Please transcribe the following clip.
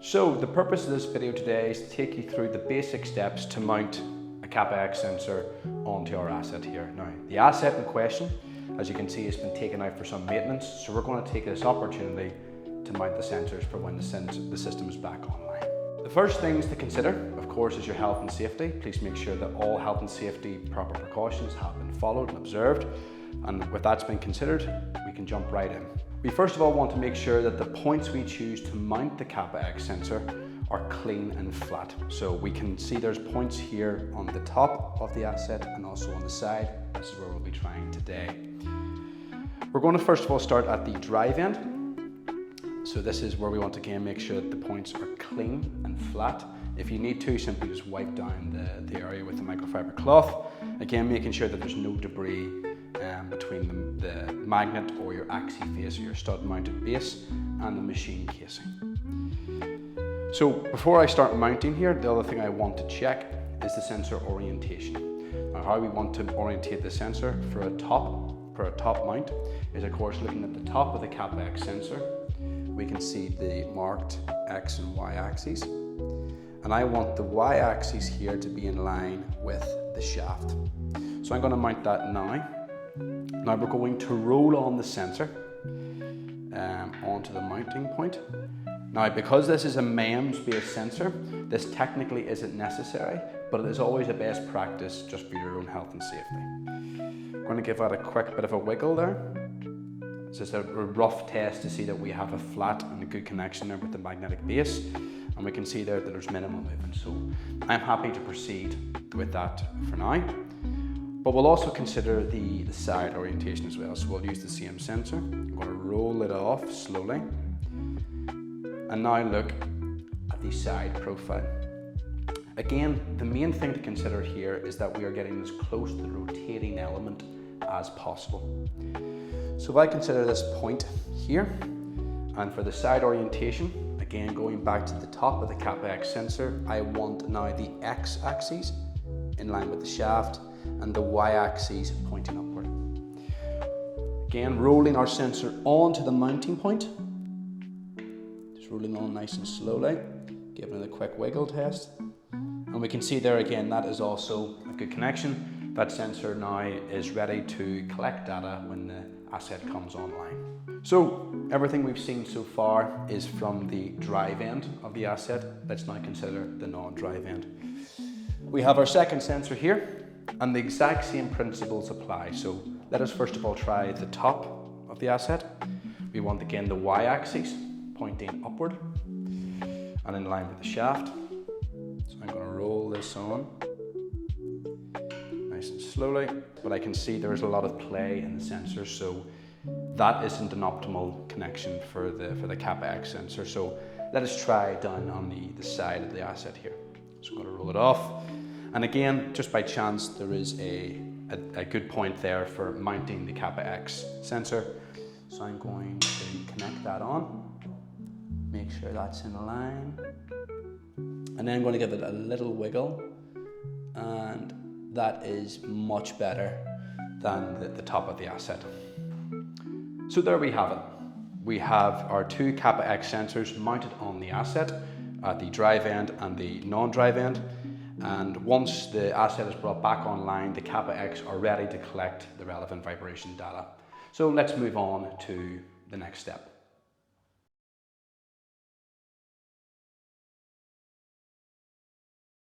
So the purpose of this video today is to take you through the basic steps to mount a Kappa X sensor onto our asset here. Now, the asset in question, as you can see, has been taken out for some maintenance, so we're going to take this opportunity to mount the sensors for when the system is back online. The first things to consider, of course, is your health and safety. Please make sure that all health and safety proper precautions have been followed and observed. And with that's been considered, we can jump right in. We first of all want to make sure that the points we choose to mount the Kappa X sensor are clean and flat. So we can see there's points here on the top of the asset and also on the side. This is where we'll be trying today. We're going to first of all start at the drive end. So this is where we want to again make sure that the points are clean and flat. If you need to, simply just wipe down the area with the microfiber cloth. Again, making sure that there's no debris between the magnet or your axis face or your stud mounted base and the machine casing. So before I start mounting here, the other thing I want to check is the sensor orientation. Now, how we want to orientate the sensor for a top mount is, of course, looking at the top of the Kappa X sensor. We can see the marked X and Y axes. And I want the Y axis here to be in line with the shaft. So I'm going to mount that now. Now we're going to roll on the sensor onto the mounting point. Now, because this is a MEMS-based sensor, this technically isn't necessary, but it is always a best practice just for your own health and safety. I'm going to give that a quick bit of a wiggle there. It's just a rough test to see that we have a flat and a good connection there with the magnetic base. And we can see there that there's minimal movement. So I'm happy to proceed with that for now. But we'll also consider the side orientation as well. So we'll use the same sensor. I'm going to roll it off slowly. And now look at the side profile. Again, the main thing to consider here is that we are getting as close to the rotating element as possible. So if I consider this point here, and for the side orientation, again, going back to the top of the Kappa X sensor, I want now the X axis in line with the shaft and the Y axis pointing upward. Again, rolling our sensor onto the mounting point. Just rolling on nice and slowly, giving it a quick wiggle test. And we can see there again, that is also a good connection. That sensor now is ready to collect data when the asset comes online. So everything we've seen so far is from the drive end of the asset. Let's now consider the non-drive end. We have our second sensor here, and the exact same principles apply. So let us first of all try the top of the asset. We want again the Y axis pointing upward and in line with the shaft. So I'm going to roll this on nice and slowly, but I can see there is a lot of play in the sensor, so that isn't an optimal connection for the Kappa X sensor. So let us try down on the side of the asset here. So I'm going to roll it off. And again, just by chance, there is a good point there for mounting the Kappa X sensor. So I'm going to connect that on, make sure that's in line. And then I'm going to give it a little wiggle. And that is much better than the top of the asset. So there we have it. We have our two Kappa X sensors mounted on the asset at the drive end and the non-drive end. And once the asset is brought back online, the Kappa X are ready to collect the relevant vibration data. So let's move on to the next step.